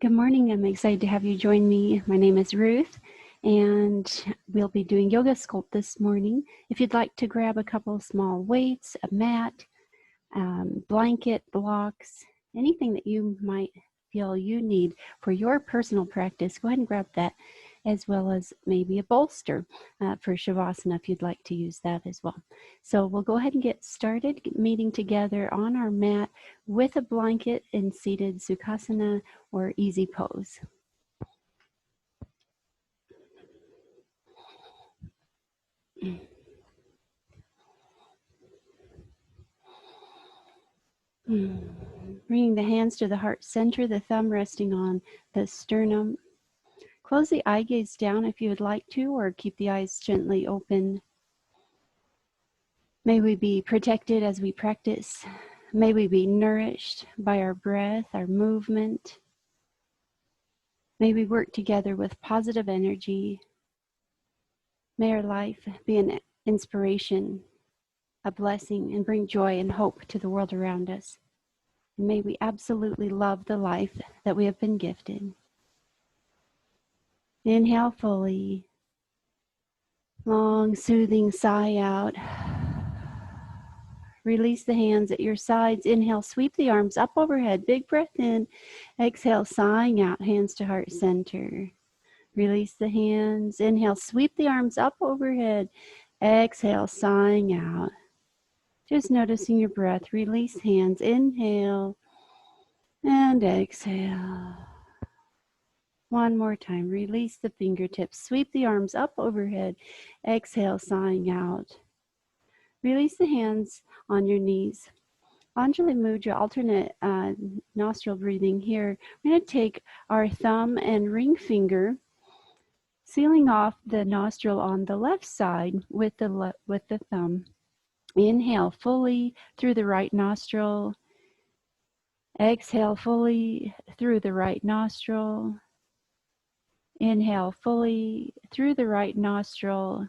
Good morning. I'm excited to have you join me. My name is Ruth, and we'll be doing yoga sculpt this morning. If you'd like to grab a couple of small weights, a mat, blanket, blocks, anything that you might feel you need for your personal practice, go ahead and grab that, as well as maybe a bolster for Shavasana if you'd like to use that as well. So we'll go ahead and get started meeting together on our mat with a blanket in seated Sukhasana or easy pose. Bringing the hands to the heart center, the thumb resting on the sternum. Close the eye gaze down if you would like to, or keep the eyes gently open. May we be protected as we practice. May we be nourished by our breath, our movement. May we work together with positive energy. May our life be an inspiration, a blessing, and bring joy and hope to the world around us. And may we absolutely love the life that we have been gifted. Inhale fully. Long, soothing sigh out. Release the hands at your sides. Inhale, sweep the arms up overhead. Big breath in. Exhale, sighing out, hands to heart center. Release the hands. Inhale, sweep the arms up overhead. Exhale, sighing out. Just noticing your breath. Release hands. Inhale and exhale. One more time. Release the fingertips. Sweep the arms up overhead. Exhale, sighing out. Release the hands on your knees. Anjali Mudra, alternate nostril breathing here. We're going to take our thumb and ring finger, sealing off the nostril on the left side with the thumb. Inhale fully through the right nostril. Exhale fully through the right nostril. Inhale fully through the right nostril,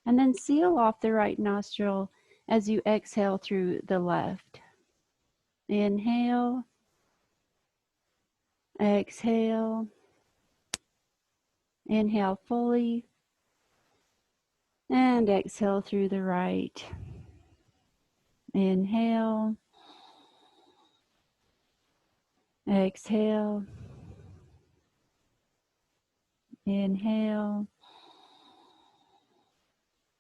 and then seal off the right nostril as you exhale through the left. Inhale, exhale, inhale fully, and exhale through the right. Inhale, exhale, inhale,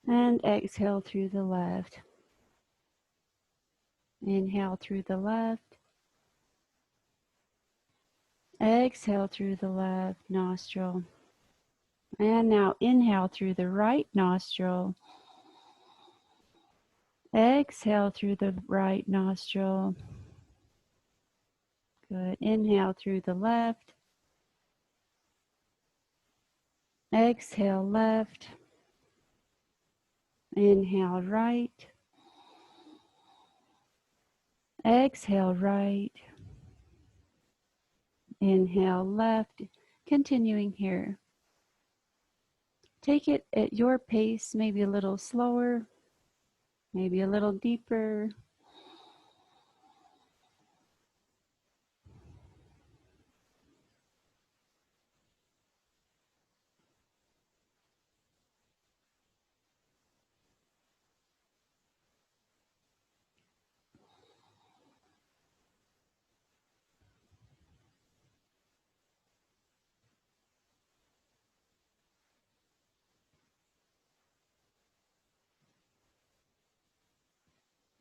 and exhale through the left. Inhale through the left. Exhale through the left nostril. And now inhale through the right nostril. Exhale through the right nostril. Good. Inhale through the left. Exhale left. Inhale right. Exhale right. Inhale left. Continuing here. Take it at your pace, maybe a little slower, maybe a little deeper.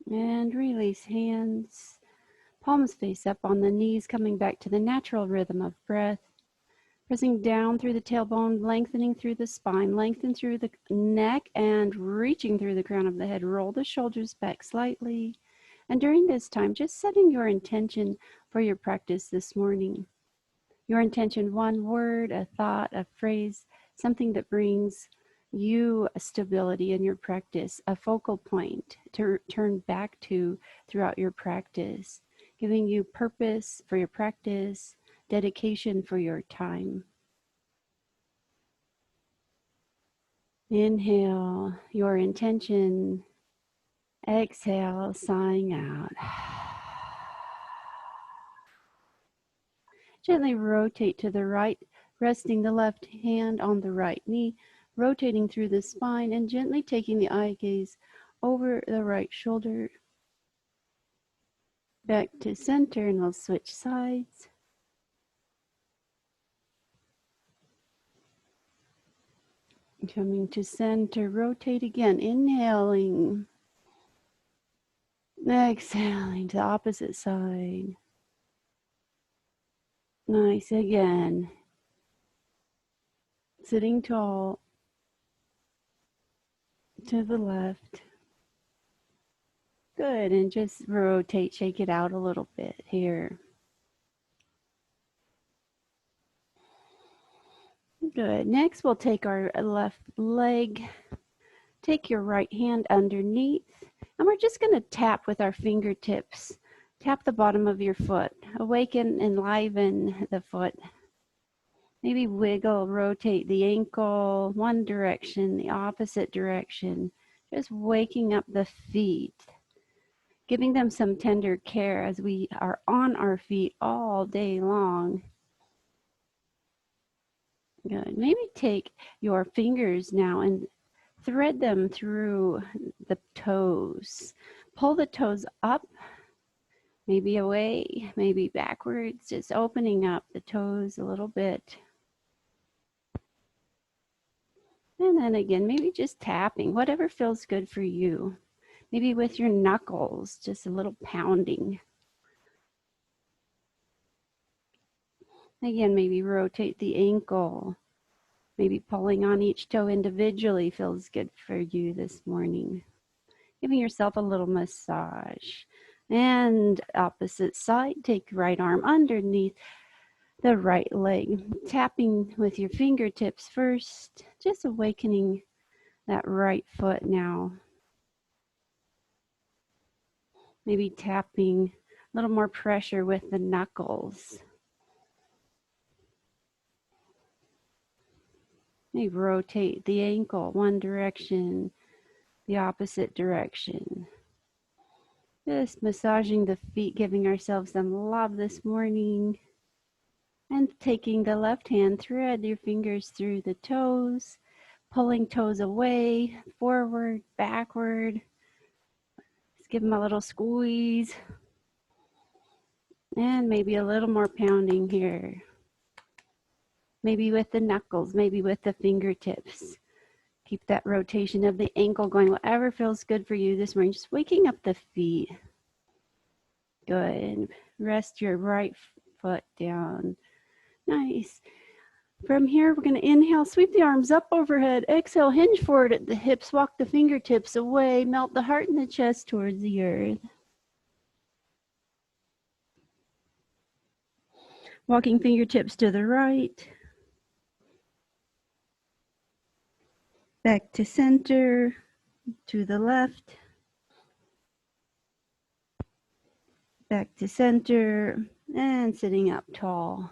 And release hands. Palms face up on the knees, coming back to the natural rhythm of breath. Pressing down through the tailbone, lengthening through the spine, lengthen through the neck, and reaching through the crown of the head. Roll the shoulders back slightly. And during this time, just setting your intention for your practice this morning. Your intention, one word, a thought, a phrase, something that brings you a stability in your practice, a focal point to turn back to throughout your practice, giving you purpose for your practice, dedication for your time. Inhale your intention. Exhale, sighing out. Gently rotate to the right, resting the left hand on the right knee, rotating through the spine and gently taking the eye gaze over the right shoulder. Back to center, and we'll switch sides. Coming to center, rotate again, inhaling. Exhaling to the opposite side. Nice, again. Sitting tall to the left. Good, and just rotate, shake it out a little bit here. Good. Next, we'll take our left leg. Take your right hand underneath, and we're just going to tap with our fingertips. Tap the bottom of your foot. Awaken, enliven the foot. Maybe wiggle, rotate the ankle one direction, the opposite direction. Just waking up the feet. Giving them some tender care as we are on our feet all day long. Good. Maybe take your fingers now and thread them through the toes. Pull the toes up, maybe away, maybe backwards, just opening up the toes a little bit. And then again, maybe just tapping, whatever feels good for you. Maybe with your knuckles, just a little pounding. Again, maybe rotate the ankle. Maybe pulling on each toe individually feels good for you this morning. Giving yourself a little massage. And opposite side, take right arm underneath the right leg. Tapping with your fingertips first, just awakening that right foot now. Maybe tapping a little more pressure with the knuckles. Maybe rotate the ankle one direction, the opposite direction. Just massaging the feet, giving ourselves some love this morning. And taking the left hand, thread your fingers through the toes, pulling toes away, forward, backward. Just give them a little squeeze. And maybe a little more pounding here. Maybe with the knuckles, maybe with the fingertips. Keep that rotation of the ankle going, whatever feels good for you this morning. Just waking up the feet. Good. Rest your right foot down. Nice. From here, we're going to inhale, sweep the arms up overhead. Exhale, hinge forward at the hips, walk the fingertips away, melt the heart and the chest towards the earth. Walking fingertips to the right. Back to center, to the left. Back to center, and sitting up tall.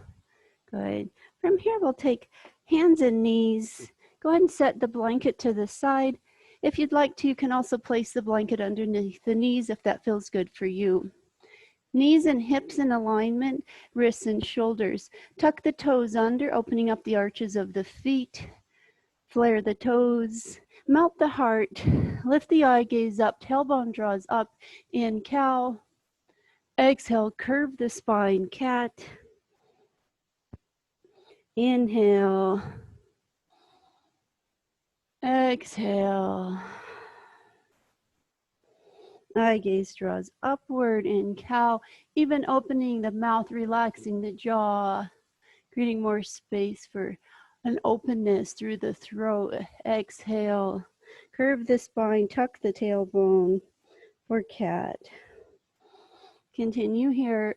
Good. From here, we'll take hands and knees. Go ahead and set the blanket to the side. If you'd like to, you can also place the blanket underneath the knees if that feels good for you. Knees and hips in alignment, wrists and shoulders. Tuck the toes under, opening up the arches of the feet. Flare the toes, melt the heart, lift the eye gaze up, tailbone draws up in cow. Exhale, curve the spine, cat. Inhale. Exhale. Eye gaze draws upward in cow, even opening the mouth, relaxing the jaw, creating more space for an openness through the throat. Exhale. Curve the spine, tuck the tailbone for cat. Continue here.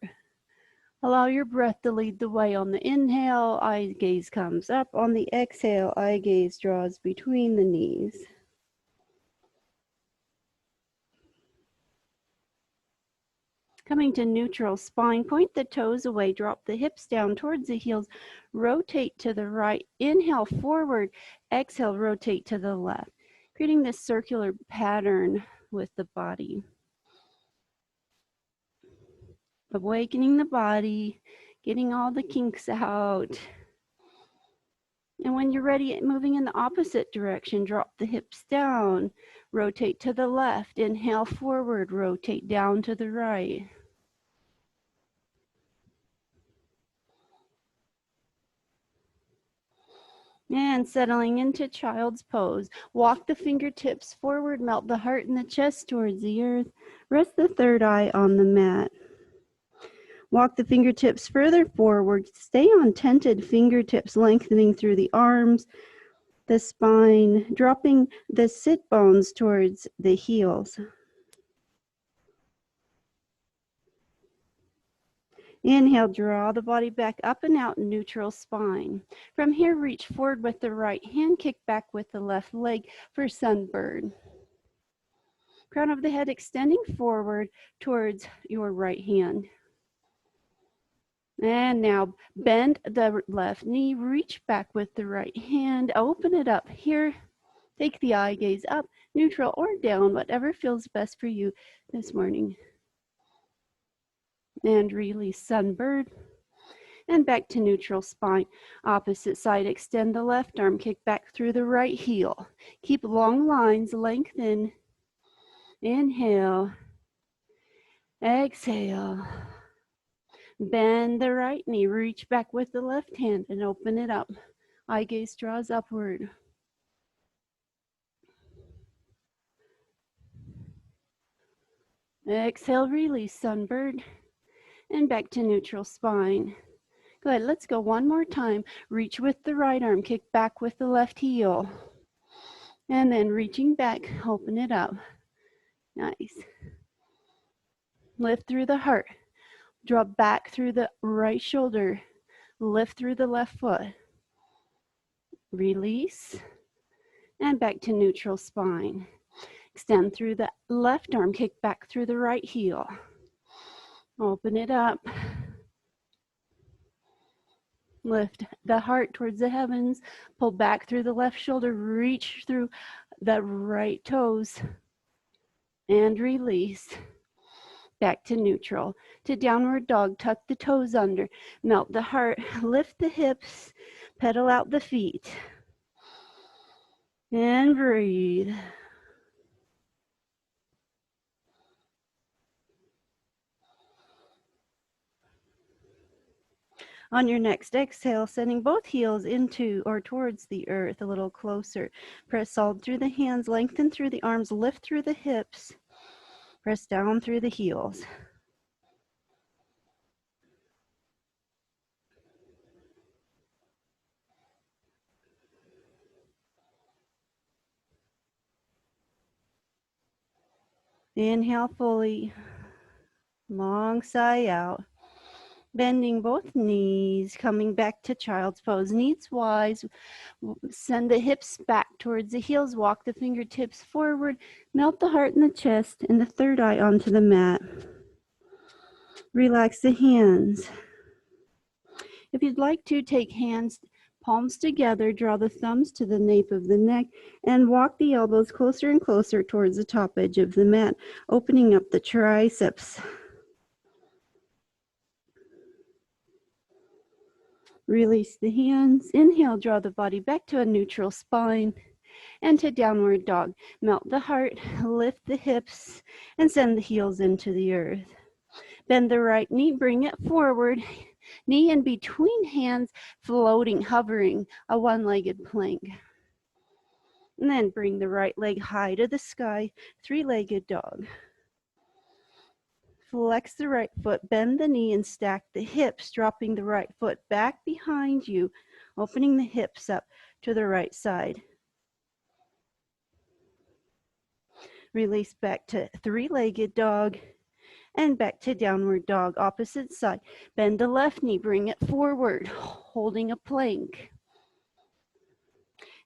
Allow your breath to lead the way. On the inhale, eye gaze comes up. On the exhale, eye gaze draws between the knees. Coming to neutral spine, point the toes away, drop the hips down towards the heels, rotate to the right, inhale forward, exhale, rotate to the left, creating this circular pattern with the body. Awakening the body, getting all the kinks out. And when you're ready, moving in the opposite direction, drop the hips down, rotate to the left, inhale forward, rotate down to the right. And settling into child's pose. Walk the fingertips forward, melt the heart and the chest towards the earth. Rest the third eye on the mat. Walk the fingertips further forward. Stay on tented fingertips, lengthening through the arms, the spine, dropping the sit bones towards the heels. Inhale, draw the body back up and out, neutral spine. From here, reach forward with the right hand, kick back with the left leg for sunbird. Crown of the head extending forward towards your right hand. And now bend the left knee, reach back with the right hand, open it up here. Take the eye gaze up, neutral or down, whatever feels best for you this morning. And release sunbird. And back to neutral spine. Opposite side, extend the left arm, kick back through the right heel. Keep long lines, lengthen. Inhale. Exhale. Bend the right knee, reach back with the left hand and open it up. Eye gaze draws upward. Exhale, release sunbird. And back to neutral spine. Go ahead, let's go one more time. Reach with the right arm, kick back with the left heel. And then reaching back, open it up. Nice. Lift through the heart. Drop back through the right shoulder. Lift through the left foot. Release. And back to neutral spine. Extend through the left arm, kick back through the right heel. Open it up. Lift the heart towards the heavens. Pull back through the left shoulder. Reach through the right toes. And release. Back to neutral. To downward dog, tuck the toes under. Melt the heart. Lift the hips. Pedal out the feet. And breathe. On your next exhale, sending both heels into or towards the earth a little closer. Press solid through the hands, lengthen through the arms, lift through the hips. Press down through the heels. Inhale fully. Long sigh out. Bending both knees, coming back to child's pose. Knees wise, send the hips back towards the heels, walk the fingertips forward, melt the heart in the chest and the third eye onto the mat. Relax the hands. If you'd like to, take hands, palms together, draw the thumbs to the nape of the neck, and walk the elbows closer and closer towards the top edge of the mat, opening up the triceps. Release the hands. Inhale, draw the body back to a neutral spine and to downward dog. Melt the heart, lift the hips, and send the heels into the earth. Bend the right knee, bring it forward. Knee in between hands, floating, hovering, a one-legged plank. And then bring the right leg high to the sky, three-legged dog. Flex the right foot, bend the knee and stack the hips, dropping the right foot back behind you, opening the hips up to the right side. Release back to three-legged dog and back to downward dog, opposite side. Bend the left knee, bring it forward, holding a plank.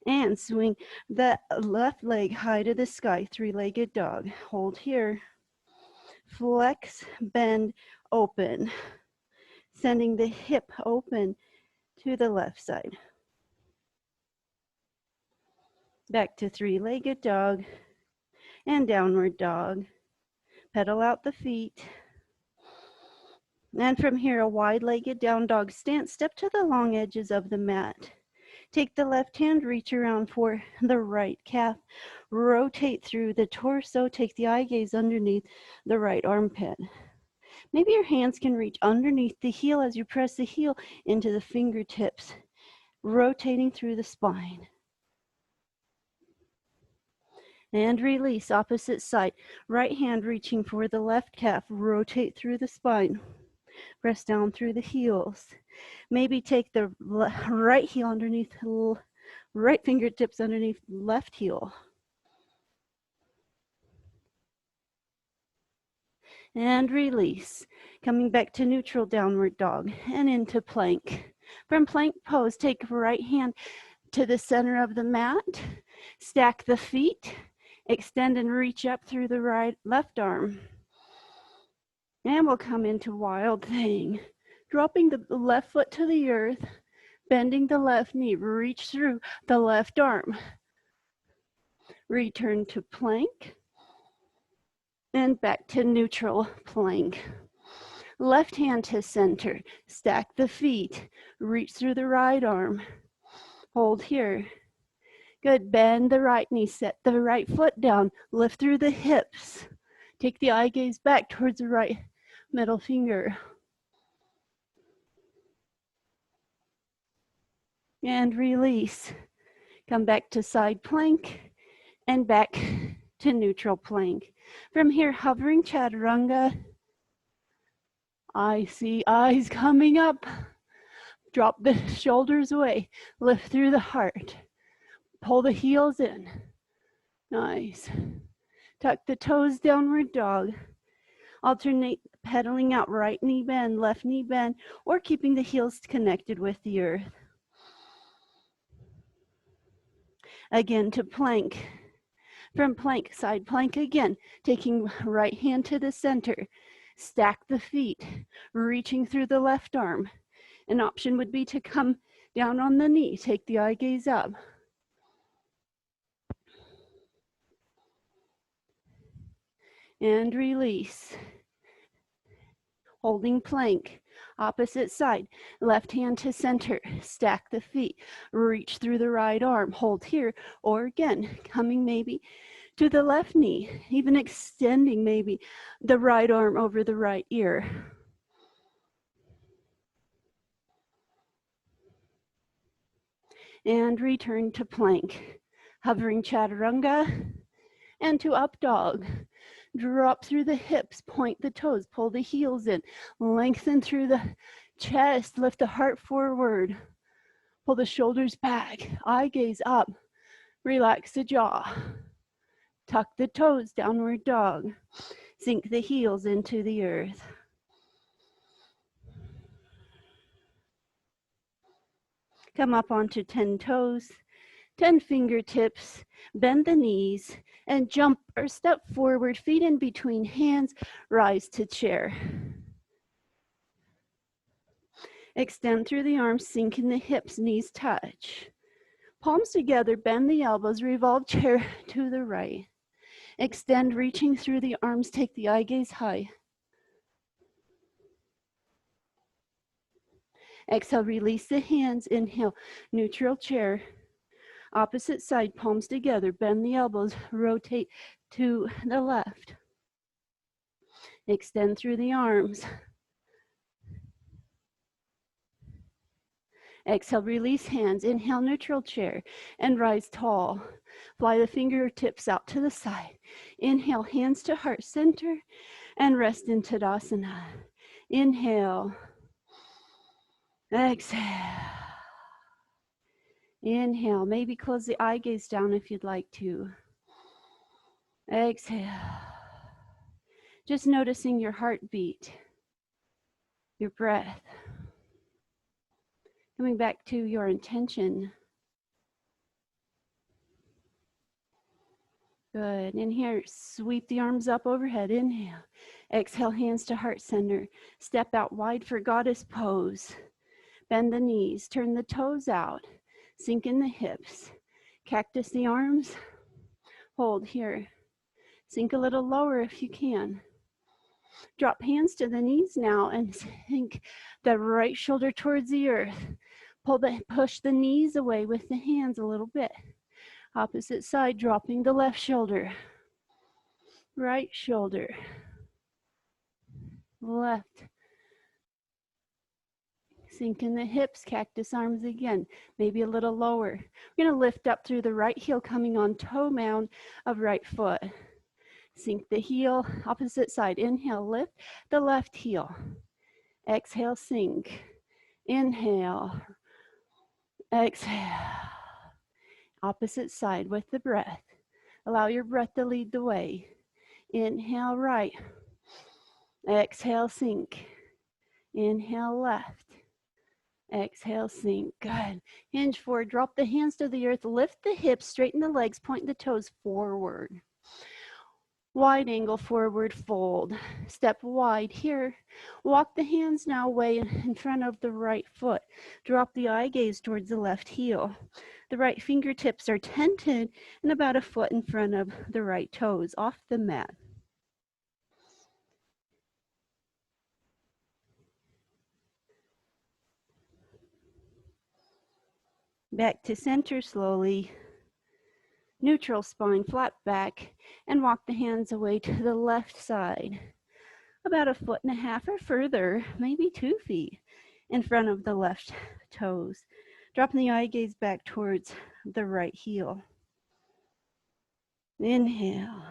And swing the left leg high to the sky, three-legged dog. Hold here. Flex, bend, open. Sending the hip open to the left side. Back to three-legged dog and downward dog. Pedal out the feet. And from here, a wide-legged down dog stance. Step to the long edges of the mat. Take the left hand, reach around for the right calf. Rotate through the torso. Take the eye gaze underneath the right armpit. Maybe your hands can reach underneath the heel as you press the heel into the fingertips, rotating through the spine. And release, opposite side. Right hand reaching for the left calf. Rotate through the spine. Press down through the heels. Maybe take the right heel underneath, right fingertips underneath left heel. And release. Coming back to neutral downward dog and into plank. From plank pose, take right hand to the center of the mat. Stack the feet. Extend and reach up through the left arm. And we'll come into wild thing. Dropping the left foot to the earth, bending the left knee, reach through the left arm. Return to plank and back to neutral plank. Left hand to center, stack the feet, reach through the right arm. Hold here. Good, bend the right knee, set the right foot down, lift through the hips. Take the eye gaze back towards the right middle finger. And release. Come back to side plank and back to neutral plank. From here, hovering chaturanga. I see eyes coming up. Drop the shoulders away. Lift through the heart. Pull the heels in. Nice. Tuck the toes, downward dog. Alternate pedaling out, right knee bend, left knee bend, or keeping the heels connected with the earth. Again to plank. From plank, side plank again, taking right hand to the center. Stack the feet, reaching through the left arm. An option would be to come down on the knee, take the eye gaze up. And release. Holding plank, opposite side, left hand to center, stack the feet, reach through the right arm, hold here, or again, coming maybe to the left knee, even extending maybe the right arm over the right ear. And return to plank, hovering chaturanga, and to up dog. Drop through the hips, point the toes, pull the heels in, lengthen through the chest, lift the heart forward, pull the shoulders back, eye gaze up, relax the jaw, tuck the toes, downward dog, sink the heels into the earth. Come up onto 10 toes, 10 fingertips, bend the knees, and jump or step forward, feet in between hands, rise to chair. Extend through the arms, sink in the hips, knees touch. Palms together, bend the elbows, revolve chair to the right. Extend, reaching through the arms, take the eye gaze high. Exhale, release the hands, inhale, neutral chair. Opposite side, palms together, bend the elbows, rotate to the left. Extend through the arms. Exhale, release hands, inhale, neutral chair, and rise tall. Fly the fingertips out to the side. Inhale, hands to heart center, and rest in Tadasana. Inhale. Exhale. Inhale, maybe close the eye gaze down if you'd like to. Exhale. Just noticing your heartbeat, your breath. Coming back to your intention. Good. In here, sweep the arms up overhead. Inhale. Exhale, hands to heart center. Step out wide for goddess pose. Bend the knees, turn the toes out. Sink in the hips. Cactus the arms. Hold here. Sink a little lower if you can. Drop hands to the knees now and sink the right shoulder towards the earth. Push the knees away with the hands a little bit. Opposite side, dropping the left shoulder. Right shoulder. Left. Sink in the hips, cactus arms again, maybe a little lower. We're going to lift up through the right heel, coming on toe mound of right foot. Sink the heel, opposite side. Inhale, lift the left heel. Exhale, sink. Inhale. Exhale. Opposite side with the breath. Allow your breath to lead the way. Inhale, right. Exhale, sink. Inhale, left. Exhale, sink. Good. Hinge forward. Drop the hands to the earth. Lift the hips. Straighten the legs. Point the toes forward. Wide angle forward fold. Step wide here. Walk the hands now away in front of the right foot. Drop the eye gaze towards the left heel. The right fingertips are tented and about a foot in front of the right toes off the mat. Back to center slowly. Neutral spine, flat back, and walk the hands away to the left side. About a foot and a half or further, maybe 2 feet in front of the left toes. Dropping the eye gaze back towards the right heel. Inhale.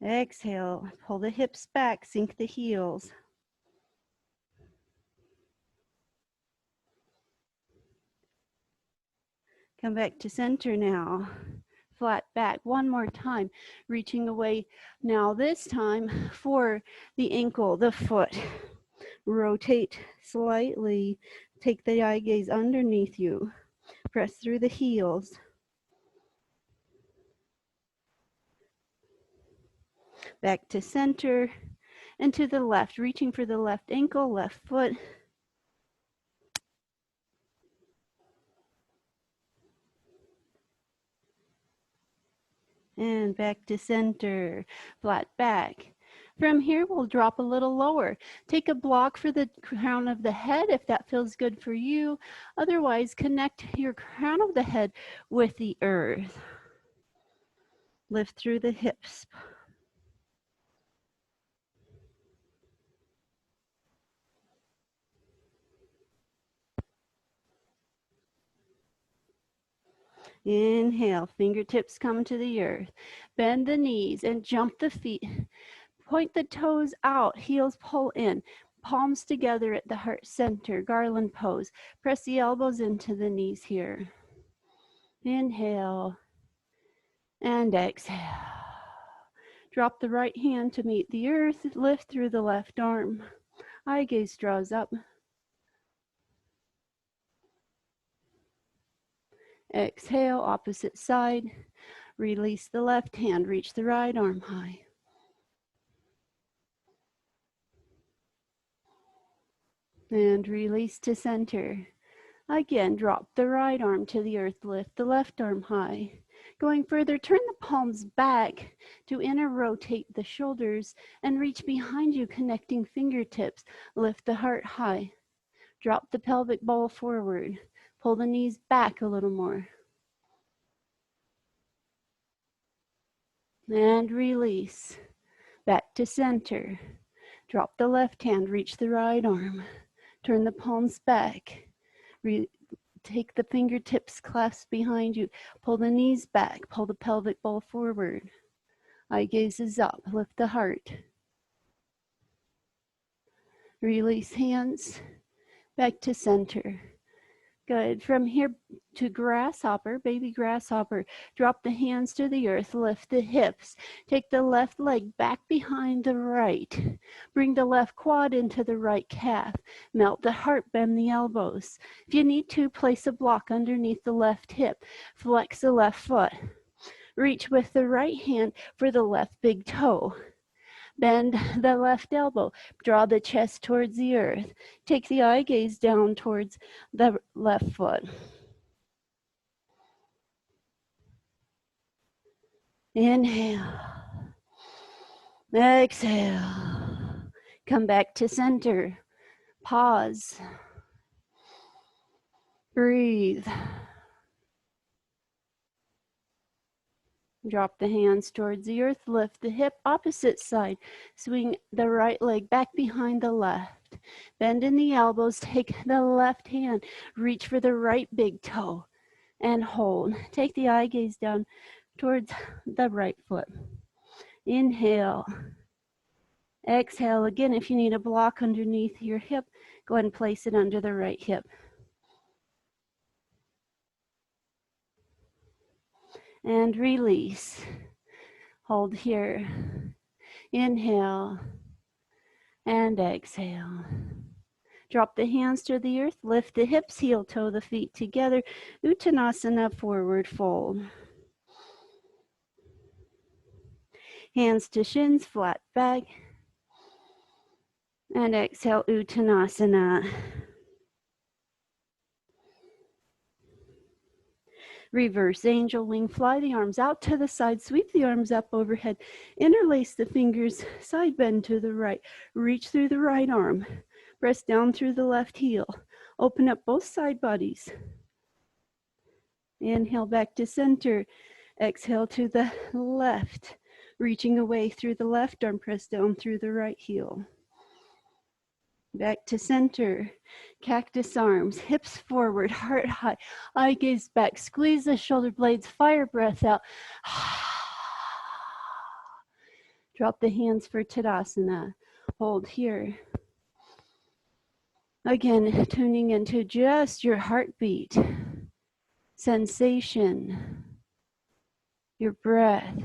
Exhale. Pull the hips back, sink the heels. Come back to center now. Flat back. One more time. Reaching away now, this time for the ankle, the foot. Rotate slightly. Take the eye gaze underneath you. Press through the heels. Back to center and to the left. Reaching for the left ankle, left foot. And back to center, flat back. From here, we'll drop a little lower. Take a block for the crown of the head if that feels good for you. Otherwise, connect your crown of the head with the earth. Lift through the hips. Inhale, fingertips come to the earth. Bend the knees and jump the feet. Point the toes out, heels pull in. Palms together at the heart center, garland pose. Press the elbows into the knees here. Inhale and exhale. Drop the right hand to meet the earth. Lift through the left arm. Eye gaze draws up. Exhale, opposite side. Release the left hand, reach the right arm high. And release to center. Again, drop the right arm to the earth, lift the left arm high. Going further, turn the palms back to inner rotate the shoulders and reach behind you, connecting fingertips. Lift the heart high. Drop the pelvic bowl forward. Pull the knees back a little more. And release. Back to center. Drop the left hand, reach the right arm. Turn the palms back. Take the fingertips clasped behind you. Pull the knees back. Pull the pelvic bowl forward. Eye gazes up. Lift the heart. Release hands. Back to center. Good. From here to grasshopper, baby grasshopper. Drop the hands to the earth. Lift the hips. Take the left leg back behind the right. Bring the left quad into the right calf. Melt the heart, bend the elbows. If you need to, place a block underneath the left hip. Flex the left foot. Reach with the right hand for the left big toe. Bend the left elbow. Draw the chest towards the earth. Take the eye gaze down towards the left foot. Inhale. Exhale. Come back to center. Pause. Breathe. Drop the hands towards the earth. Lift the hip, opposite side. Swing the right leg back behind the left. Bend in the elbows. Take the left hand. Reach for the right big toe and hold. Take the eye gaze down towards the right foot. Inhale. Exhale again. If you need a block underneath your hip, go ahead and place it under the right hip. And release. Hold here. Inhale and exhale. Drop the hands to the earth. Lift the hips, heel toe the feet together. Uttanasana, forward fold. Hands to shins, flat back. And exhale, Uttanasana. Reverse angel wing, fly the arms out to the side, sweep the arms up overhead, interlace the fingers, side bend to the right, reach through the right arm, press down through the left heel, open up both side bodies. Inhale back to center, exhale to the left, reaching away through the left arm, press down through the right heel. Back to center, cactus arms, hips forward, heart high, eye gaze back, squeeze the shoulder blades, fire breath out. Drop the hands for Tadasana. Hold here. Again, tuning into just your heartbeat, sensation, your breath.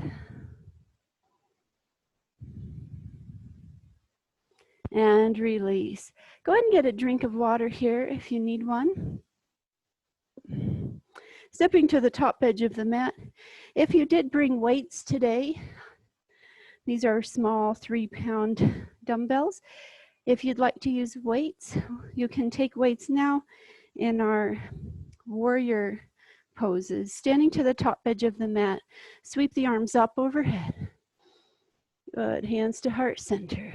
And release. Go ahead and get a drink of water here if you need one. Stepping to the top edge of the mat. If you did bring weights today, these are small 3-pound dumbbells. If you'd like to use weights, you can take weights now in our warrior poses. Standing to the top edge of the mat, sweep the arms up overhead. Good, hands to heart center.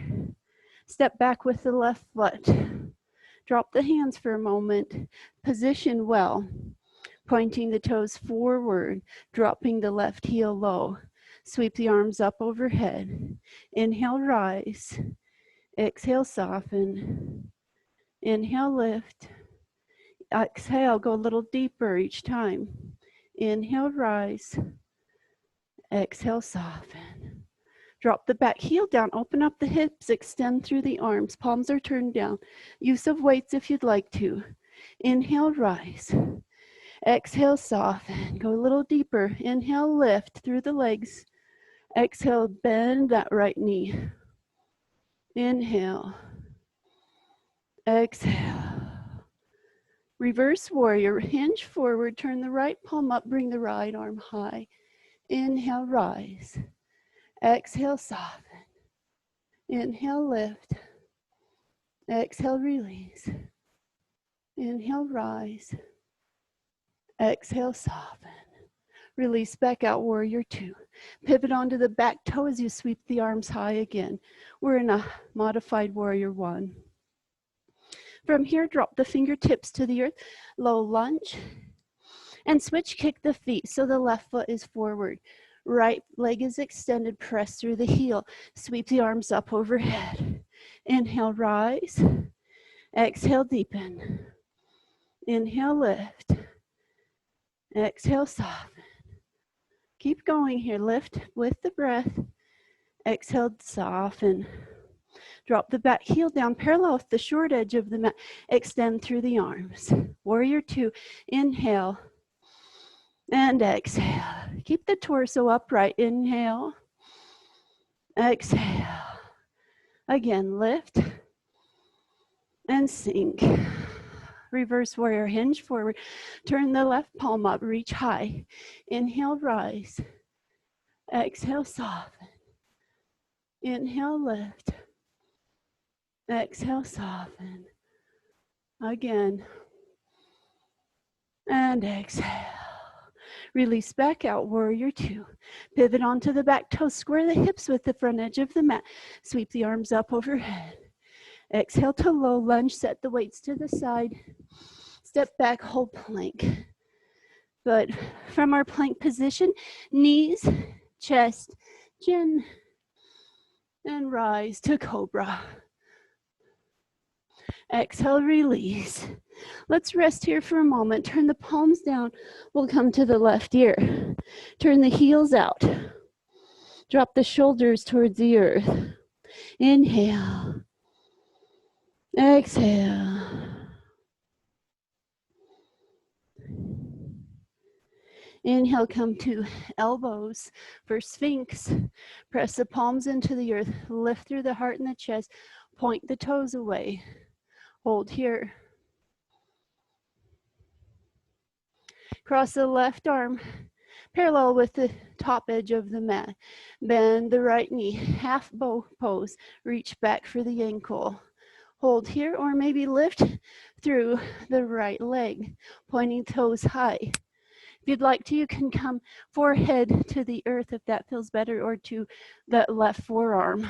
Step back with the left foot. Drop the hands for a moment. Position well. Pointing the toes forward. Dropping the left heel low. Sweep the arms up overhead. Inhale, rise. Exhale, soften. Inhale, lift. Exhale, go a little deeper each time. Inhale, rise. Exhale, soften. Drop the back heel down, open up the hips, extend through the arms. Palms are turned down. Use of weights if you'd like to. Inhale, rise. Exhale, soften. Go a little deeper. Inhale, lift through the legs. Exhale, bend that right knee. Inhale. Exhale. Reverse warrior. Hinge forward. Turn the right palm up. Bring the right arm high. Inhale, rise. Exhale, soften. Inhale, lift. Exhale, release. Inhale, rise. Exhale, soften. Release back out, warrior 2. Pivot onto the back toe as you sweep the arms high again. We're in a modified warrior 1. From here, drop the fingertips to the earth, low lunge, and switch kick the feet so the left foot is forward. Right leg is extended, press through the heel. Sweep the arms up overhead. Inhale, rise. Exhale, deepen. Inhale, lift. Exhale, soften. Keep going here. Lift with the breath. Exhale, soften. Drop the back heel down, parallel with the short edge of the mat. Extend through the arms. Warrior 2. Inhale. And exhale. Keep the torso upright. Inhale. Exhale. Again, lift. And sink. Reverse warrior, hinge forward. Turn the left palm up, reach high. Inhale, rise. Exhale, soften. Inhale, lift. Exhale, soften. Again. And exhale. Release back out, warrior two. Pivot onto the back toes, square the hips with the front edge of the mat. Sweep the arms up overhead. Exhale to low lunge, set the weights to the side. Step back, hold plank. But from our plank position, knees, chest, chin, and rise to cobra. Exhale, release. Let's rest here for a moment. Turn the palms down. We'll come to the left ear. Turn the heels out. Drop the shoulders towards the earth. Inhale. Exhale. Inhale, come to elbows for Sphinx. Press the palms into the earth. Lift through the heart and the chest. Point the toes away. Hold here. Cross the left arm parallel with the top edge of the mat. Bend the right knee. Half bow pose. Reach back for the ankle. Hold here, or maybe lift through the right leg, pointing toes high. If you'd like to, you can come forehead to the earth if that feels better, or to the left forearm.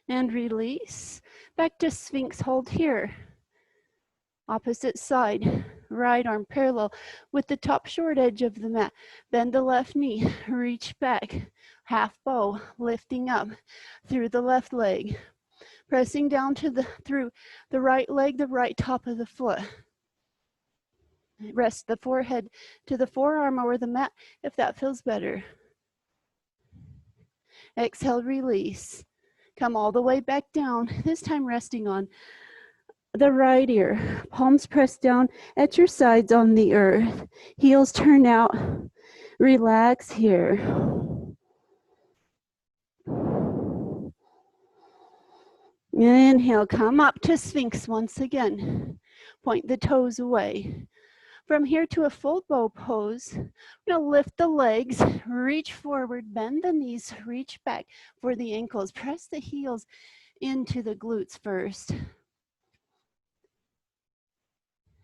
And release. Back to Sphinx, hold here. Opposite side, right arm parallel with the top short edge of the mat. Bend the left knee, reach back, half bow, lifting up through the left leg. Pressing down through the right leg, the right top of the foot. Rest the forehead to the forearm or the mat if that feels better. Exhale, release. Come all the way back down, this time resting on the right ear. Palms pressed down at your sides on the earth. Heels turn out. Relax here. Inhale, come up to Sphinx once again. Point the toes away. From here to a full bow pose, I'm going to lift the legs, reach forward, bend the knees, reach back for the ankles. Press the heels into the glutes first.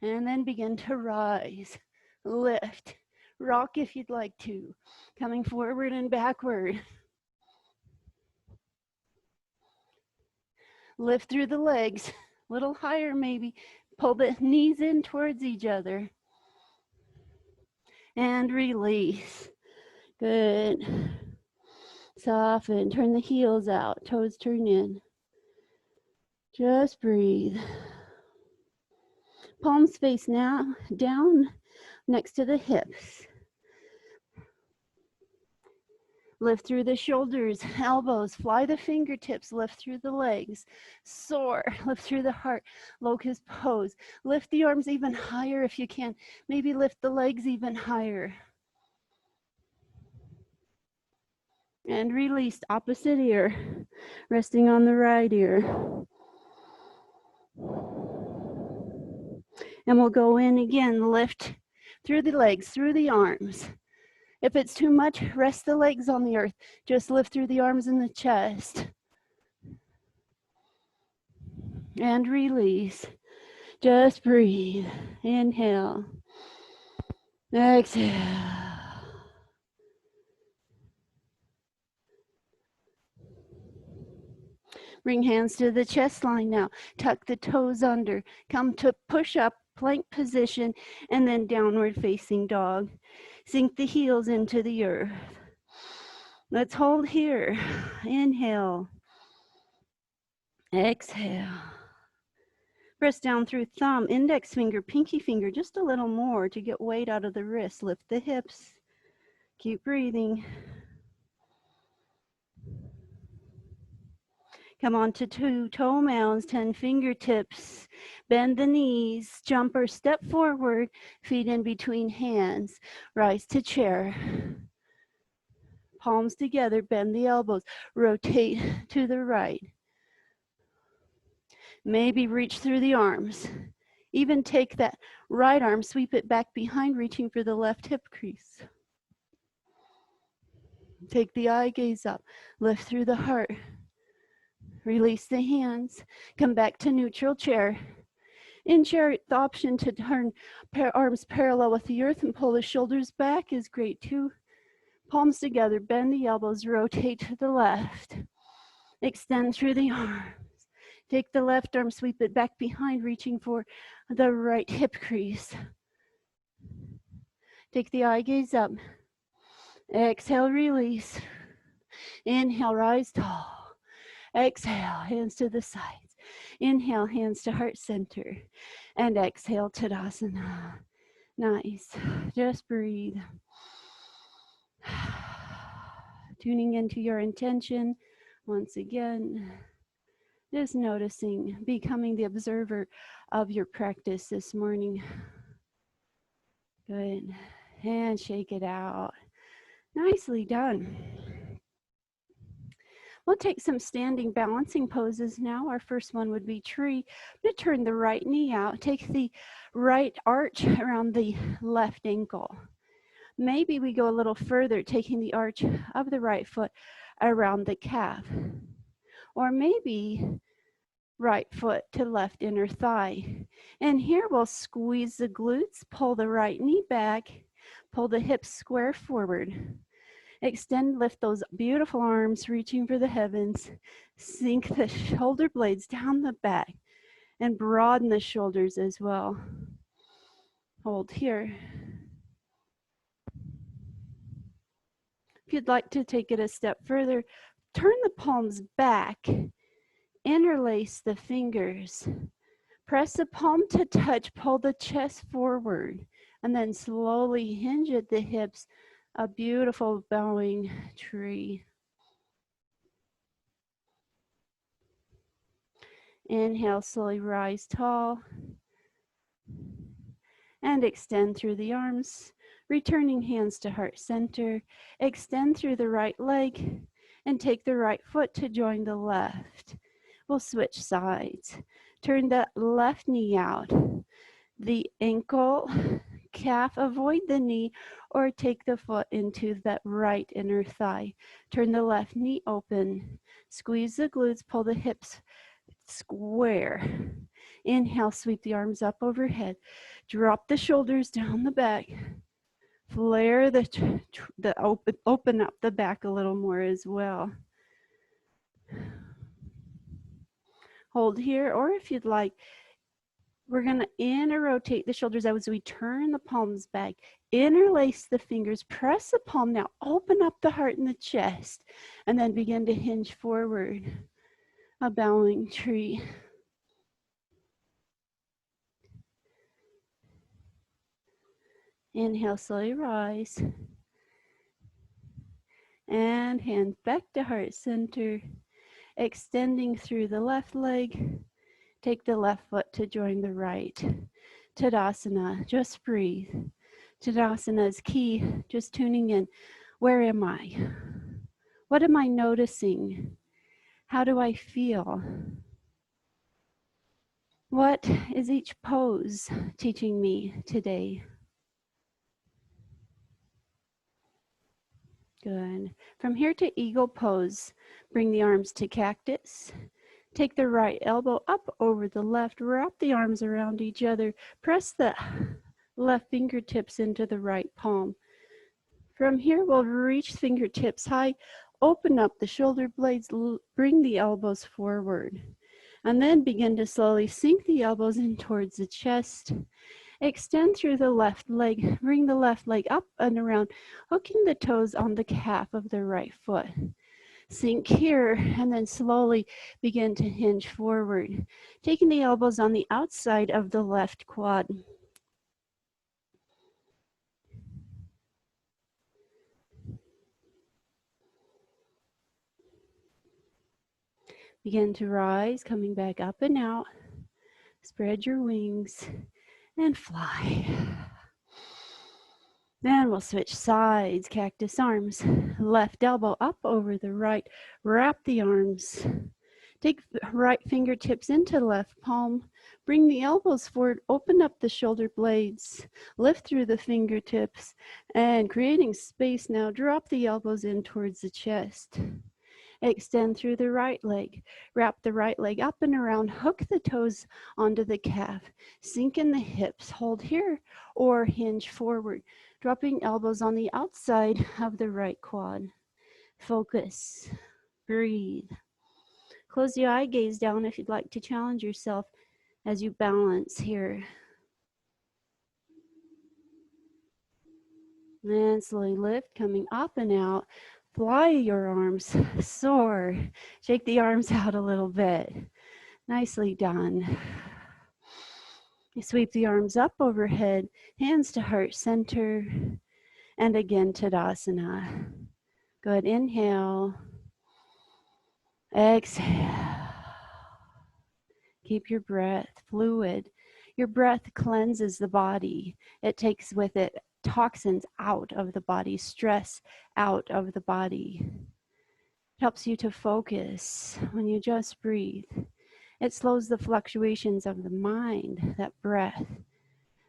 And then begin to rise, lift, rock if you'd like to, coming forward and backward. Lift through the legs, a little higher maybe. Pull the knees in towards each other. And release. Good. Soften, turn the heels out, toes turn in. Just breathe. Palms face now down next to the hips. Lift through the shoulders, elbows, fly the fingertips, lift through the legs, soar, lift through the heart, locust pose. Lift the arms even higher if you can. Maybe lift the legs even higher. And release, opposite ear, resting on the right ear. And we'll go in again, lift through the legs, through the arms. If it's too much, rest the legs on the earth. Just lift through the arms and the chest. And release. Just breathe. Inhale. Exhale. Bring hands to the chest line now. Tuck the toes under. Come to push up, plank position, and then downward facing dog. Sink the heels into the earth. Let's hold here. Inhale. Exhale. Press down through thumb, index finger, pinky finger, just a little more to get weight out of the wrist. Lift the hips. Keep breathing. Come on to 2 toe mounds, 10 fingertips. Bend the knees, jump or step forward, feet in between hands. Rise to chair. Palms together, bend the elbows, rotate to the right. Maybe reach through the arms. Even take that right arm, sweep it back behind, reaching for the left hip crease. Take the eye gaze up, lift through the heart. Release the hands, come back to neutral chair. In chair, the option to turn arms parallel with the earth and pull the shoulders back is great too. Palms together, bend the elbows, rotate to the left. Extend through the arms. Take the left arm, sweep it back behind, reaching for the right hip crease. Take the eye gaze up. Exhale, release. Inhale, rise tall. Exhale, hands to the sides. Inhale, hands to heart center. And exhale, Tadasana. Nice. Just breathe. Tuning into your intention once again. Just noticing, becoming the observer of your practice this morning. Good. And shake it out. Nicely done. We'll take some standing balancing poses now. Our first one would be tree. I'm going to turn the right knee out. Take the right arch around the left ankle. Maybe we go a little further, taking the arch of the right foot around the calf. Or maybe right foot to left inner thigh. And here we'll squeeze the glutes, pull the right knee back, pull the hips square forward. Extend, lift those beautiful arms, reaching for the heavens. Sink the shoulder blades down the back and broaden the shoulders as well. Hold here. If you'd like to take it a step further, turn the palms back. Interlace the fingers. Press the palm to touch, pull the chest forward, and then slowly hinge at the hips, a beautiful bowing tree. Inhale, slowly rise tall, and extend through the arms, returning hands to heart center. Extend through the right leg, and take the right foot to join the left. We'll switch sides. Turn the left knee out. The ankle, calf, avoid the knee, or take the foot into that right inner thigh. Turn the left knee open. Squeeze the glutes, pull the hips square. Inhale, sweep the arms up overhead. Drop the shoulders down the back. Flare open up the back a little more as well. Hold here, or if you'd like, we're going to inner rotate the shoulders as we turn the palms back. Interlace the fingers, press the palm now, open up the heart and the chest, and then begin to hinge forward. A bowing tree. Inhale, slowly rise. And hands back to heart center. Extending through the left leg. Take the left foot to join the right. Tadasana, just breathe. Tadasana is key, just tuning in. Where am I? What am I noticing? How do I feel? What is each pose teaching me today? Good. From here to eagle pose, bring the arms to cactus. Take the right elbow up over the left, wrap the arms around each other, press the left fingertips into the right palm. From here, we'll reach fingertips high, open up the shoulder blades, bring the elbows forward, and then begin to slowly sink the elbows in towards the chest. Extend through the left leg, bring the left leg up and around, hooking the toes on the calf of the right foot. Sink here and then slowly begin to hinge forward, taking the elbows on the outside of the left quad. Begin to rise, coming back up and out. Spread your wings and fly. Then we'll switch sides, cactus arms. Left elbow up over the right, wrap the arms. Take the right fingertips into left palm. Bring the elbows forward, open up the shoulder blades. Lift through the fingertips and creating space now, drop the elbows in towards the chest. Extend through the right leg. Wrap the right leg up and around. Hook the toes onto the calf. Sink in the hips. Hold here or hinge forward. Dropping elbows on the outside of the right quad. Focus. Breathe. Close the eye, gaze down if you'd like to challenge yourself as you balance here. And slowly lift, coming up and out. Fly your arms, soar. Shake the arms out a little bit. Nicely done. You sweep the arms up overhead, hands to heart center, and again Tadasana. Good, inhale. Exhale. Keep your breath fluid. Your breath cleanses the body. It takes with it toxins out of the body, stress out of the body. It helps you to focus when you just breathe. It slows the fluctuations of the mind, that breath.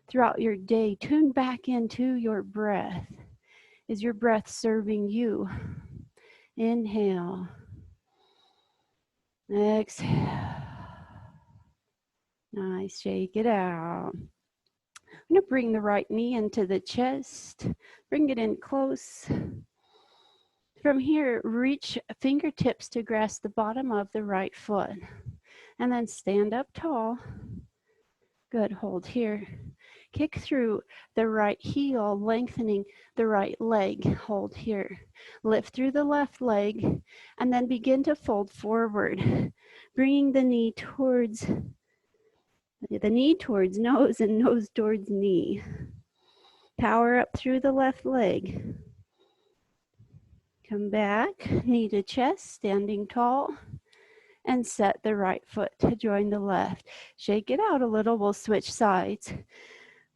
Throughout your day, tune back into your breath. Is your breath serving you? Inhale. Exhale. Nice, shake it out. I'm going to bring the right knee into the chest. Bring it in close. From here, reach fingertips to grasp the bottom of the right foot. And then stand up tall. Good, hold here. Kick through the right heel, lengthening the right leg. Hold here. Lift through the left leg, and then begin to fold forward, bringing the knee towards nose and nose towards knee. Power up through the left leg. Come back, knee to chest, standing tall, and set the right foot to join the left. Shake it out a little, we'll switch sides.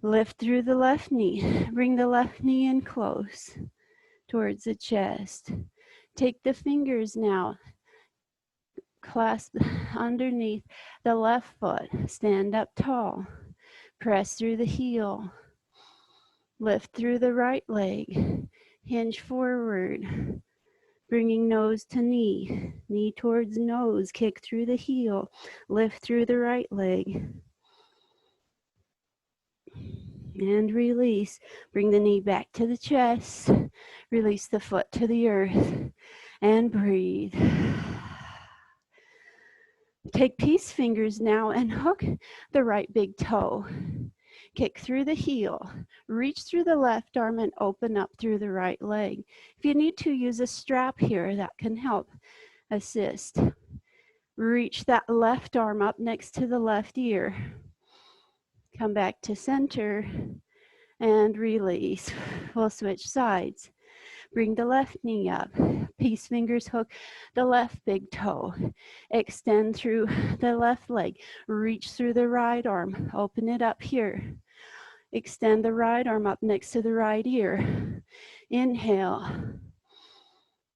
Lift through the left knee, bring the left knee in close towards the chest. Take the fingers now, clasp underneath the left foot, stand up tall, press through the heel, lift through the right leg, hinge forward, bringing nose to knee, knee towards nose, kick through the heel, lift through the right leg, and release. Bring the knee back to the chest, release the foot to the earth, and breathe. Take peace fingers now and hook the right big toe. Kick through the heel, reach through the left arm and open up through the right leg. If you need to, use a strap here that can help assist. Reach that left arm up next to the left ear. Come back to center and release. We'll switch sides. Bring the left knee up. Peace fingers hook the left big toe. Extend through the left leg. Reach through the right arm. Open it up here. Extend the right arm up next to the right ear. Inhale.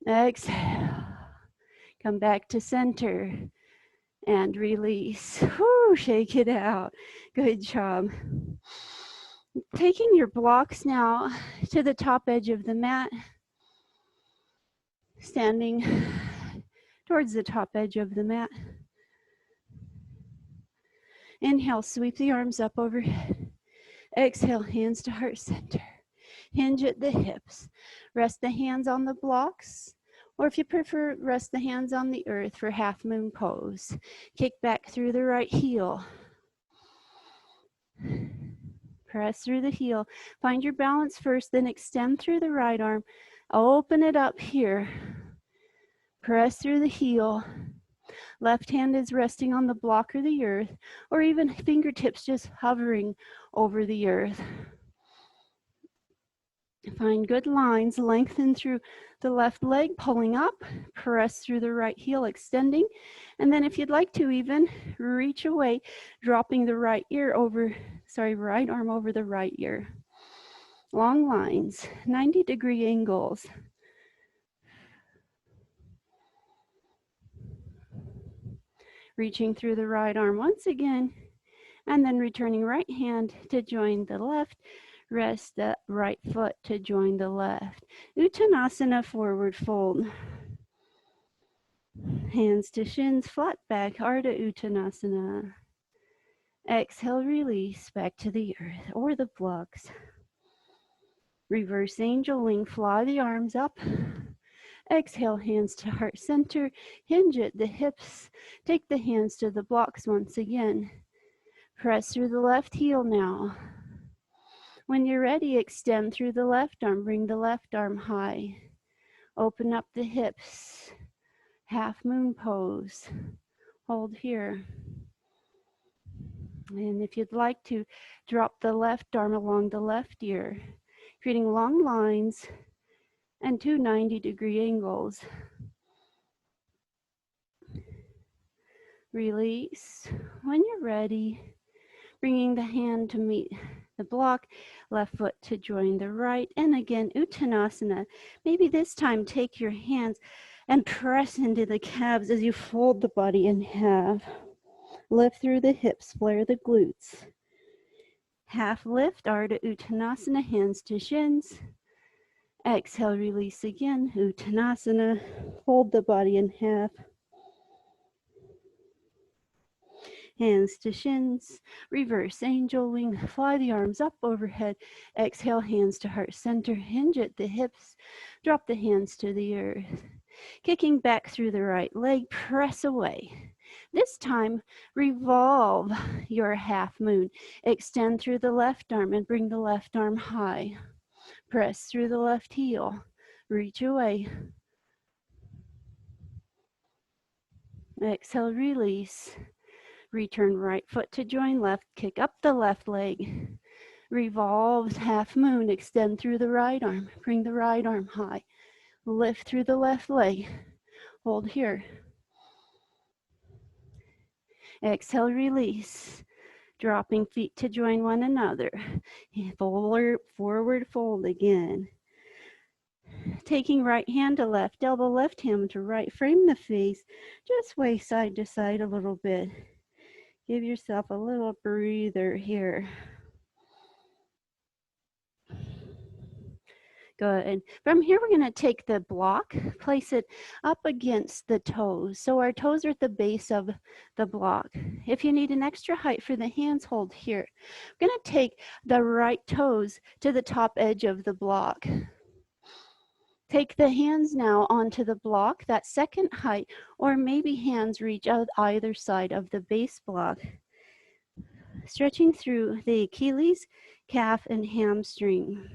Exhale. Come back to center and release. Whoo, shake it out. Good job. Taking your blocks now to the top edge of the mat. Standing towards the top edge of the mat. Inhale, sweep the arms up overhead. Exhale, hands to heart center. Hinge at the hips. Rest the hands on the blocks, or if you prefer, rest the hands on the earth for half moon pose. Kick back through the right heel. Press through the heel. Find your balance first, then extend through the right arm. Open it up here. Press through the heel. Left hand is resting on the block or the earth, or even fingertips just hovering over the earth. Find good lines, lengthen through the left leg, pulling up, press through the right heel, extending, and then if you'd like to even reach away, dropping the right arm over the right ear. Long lines, 90-degree angles. Reaching through the right arm once again, and then returning right hand to join the left. Rest the right foot to join the left. Uttanasana, forward fold. Hands to shins, flat back, Ardha Uttanasana. Exhale, release back to the earth or the blocks. Reverse angel wing, fly the arms up. Exhale, hands to heart center, hinge at the hips. Take the hands to the blocks once again. Press through the left heel now. When you're ready, extend through the left arm, bring the left arm high. Open up the hips, half moon pose. Hold here. And if you'd like to, drop the left arm along the left ear, creating long lines and two 90-degree angles. Release. When you're ready, bringing the hand to meet the block, left foot to join the right, and again, Uttanasana. Maybe this time take your hands and press into the calves as you fold the body in half. Lift through the hips, flare the glutes. Half lift, Ardha Uttanasana, hands to shins. Exhale, release again, Uttanasana. Fold the body in half. Hands to shins, reverse angel wing, fly the arms up overhead. Exhale, hands to heart center, hinge at the hips, drop the hands to the earth. Kicking back through the right leg, press away. This time, revolve your half moon. Extend through the left arm and bring the left arm high. Press through the left heel, reach away. Exhale, release. Return right foot to join left, kick up the left leg. Revolve half moon, extend through the right arm, bring the right arm high. Lift through the left leg, hold here. Exhale, release. Dropping feet to join one another. Forward fold again. Taking right hand to left, elbow left hand to right, frame the face. Just sway side to side a little bit. Give yourself a little breather here. Good. From here, we're going to take the block, place it up against the toes. So our toes are at the base of the block. If you need an extra height for the hands, hold here. I'm going to take the right toes to the top edge of the block. Take the hands now onto the block, that second height, or maybe hands reach out either side of the base block. Stretching through the Achilles, calf, and hamstring.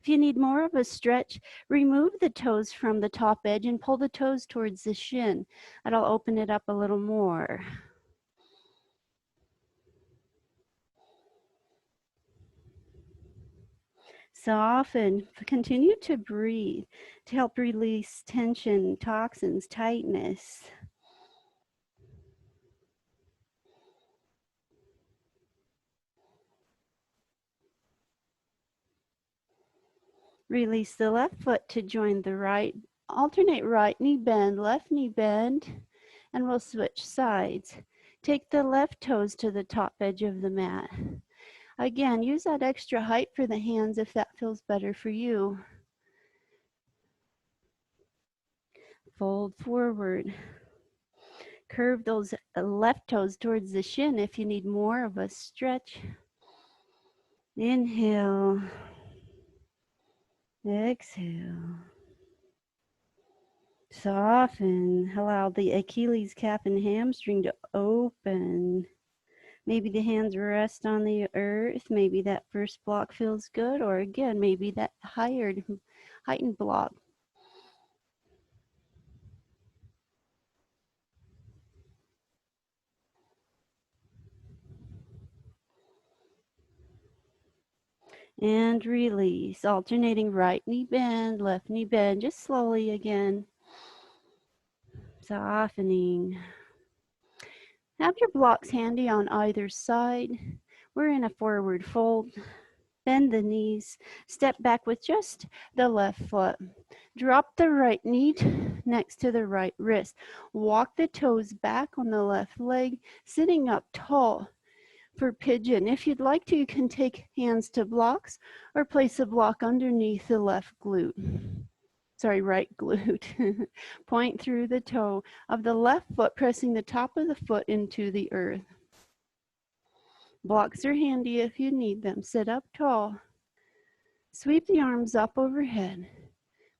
If you need more of a stretch, remove the toes from the top edge and pull the toes towards the shin. That'll open it up a little more. Soften, continue to breathe to help release tension, toxins, tightness. Release the left foot to join the right. Alternate right knee bend, left knee bend, and we'll switch sides. Take the left toes to the top edge of the mat. Again, use that extra height for the hands if that feels better for you. Fold forward. Curve those left toes towards the shin if you need more of a stretch. Inhale. Exhale. Soften. Allow the Achilles, calf, and hamstring to open. Maybe the hands rest on the earth. Maybe that first block feels good. Or again, maybe that heightened block. And release. Alternating right knee bend, left knee bend. Just slowly again. Softening. Have your blocks handy on either side. We're in a forward fold. Bend the knees. Step back with just the left foot. Drop the right knee next to the right wrist. Walk the toes back on the left leg, sitting up tall for pigeon. If you'd like to, you can take hands to blocks or place a block underneath the left glute. right glute. Point through the toe of the left foot, pressing the top of the foot into the earth. Blocks are handy if you need them. Sit up tall. Sweep the arms up overhead.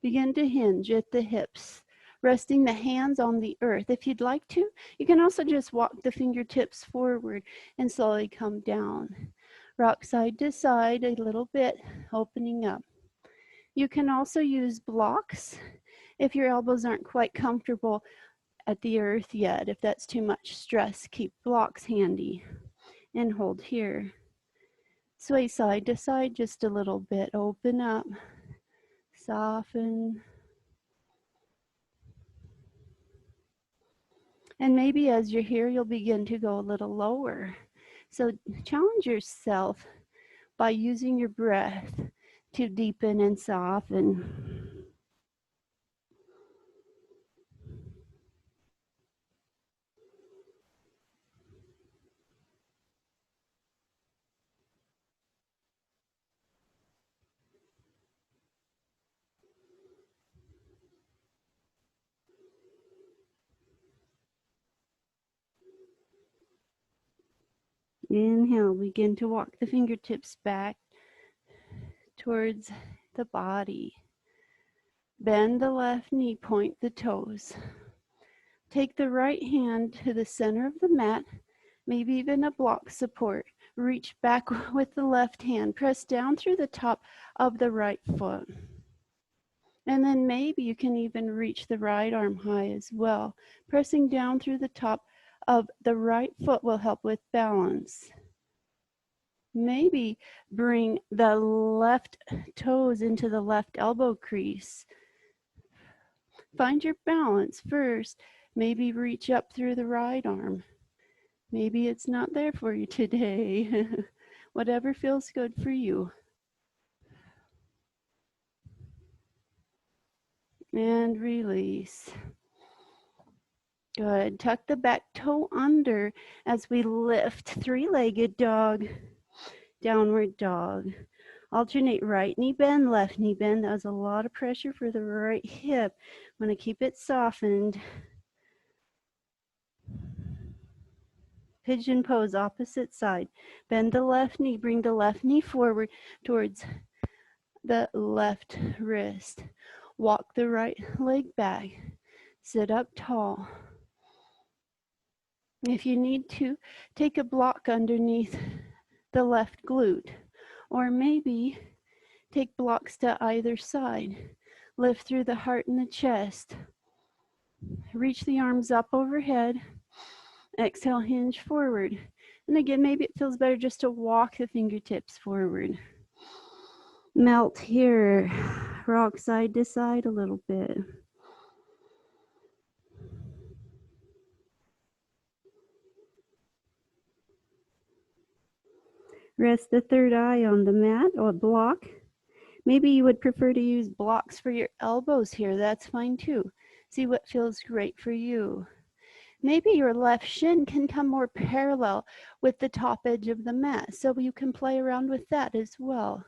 Begin to hinge at the hips, resting the hands on the earth. If you'd like to, you can also just walk the fingertips forward and slowly come down. Rock side to side a little bit, opening up. You can also use blocks if your elbows aren't quite comfortable at the earth yet. If that's too much stress, keep blocks handy and hold here. Sway side to side just a little bit. Open up, soften. And maybe as you're here, you'll begin to go a little lower. So challenge yourself by using your breath to deepen and soften. Inhale, begin to walk the fingertips back towards the body. Bend the left knee, point the toes. Take the right hand to the center of the mat, maybe even a block support. Reach back with the left hand. Press down through the top of the right foot. And then maybe you can even reach the right arm high as well. Pressing down through the top of the right foot will help with balance. Maybe bring the left toes into the left elbow crease. Find your balance first. Maybe reach up through the right arm. Maybe it's not there for you today. Whatever feels good for you. And release. Good. Tuck the back toe under as we lift. Three-legged dog. Downward dog. Alternate right knee bend, left knee bend. That was a lot of pressure for the right hip. I'm going to keep it softened. Pigeon pose, opposite side. Bend the left knee. Bring the left knee forward towards the left wrist. Walk the right leg back. Sit up tall. If you need to, take a block underneath the left glute, or maybe take blocks to either side. Lift through the heart and the chest. Reach the arms up overhead. Exhale, hinge forward. And again, maybe it feels better just to walk the fingertips forward. Melt here. Rock side to side a little bit. Rest the third eye on the mat or block. Maybe you would prefer to use blocks for your elbows here. That's fine too. See what feels great for you. Maybe your left shin can come more parallel with the top edge of the mat, so you can play around with that as well.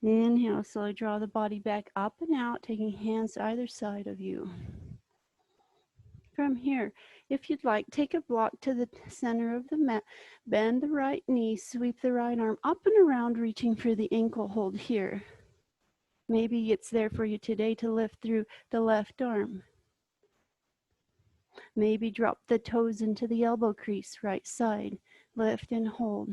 Inhale, slowly draw the body back up and out, taking hands to either side of you. From here, if you'd like, take a block to the center of the mat, bend the right knee, sweep the right arm up and around, reaching for the ankle hold here. Maybe it's there for you today to lift through the left arm. Maybe drop the toes into the elbow crease, right side, lift and hold.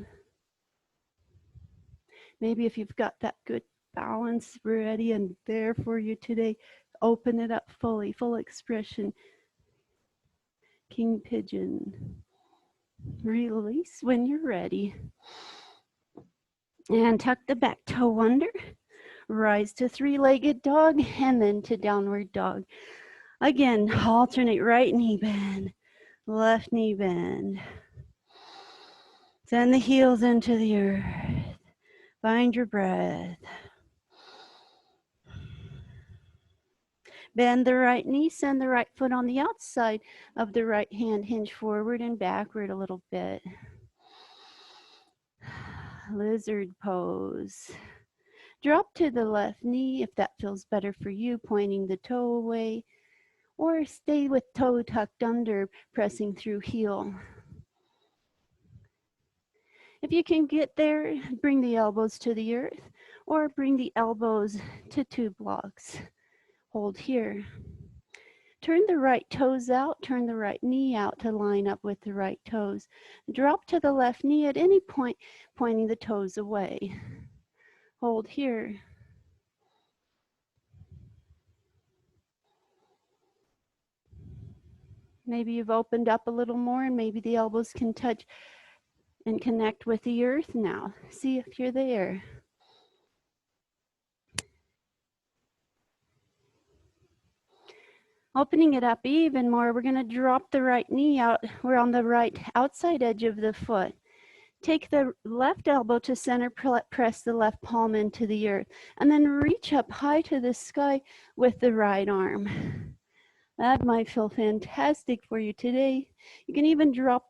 Maybe if you've got that good balance ready and there for you today, open it up fully, full expression. King pigeon. Release when you're ready. And tuck the back toe under. Rise to three-legged dog and then to downward dog. Again, alternate right knee bend, left knee bend. Send the heels into the earth. Find your breath. Bend the right knee, send the right foot on the outside of the right hand, hinge forward and backward a little bit. Lizard pose. Drop to the left knee if that feels better for you, pointing the toe away, or stay with toe tucked under, pressing through heel. If you can get there, bring the elbows to the earth, or bring the elbows to 2 blocks. Hold here. Turn the right toes out, turn the right knee out to line up with the right toes. Drop to the left knee at any point, pointing the toes away. Hold here. Maybe you've opened up a little more and maybe the elbows can touch and connect with the earth now. See if you're there. Opening it up even more, we're going to drop the right knee out. We're on the right outside edge of the foot. Take the left elbow to center, press the left palm into the earth, and then reach up high to the sky with the right arm. That might feel fantastic for you today. You can even drop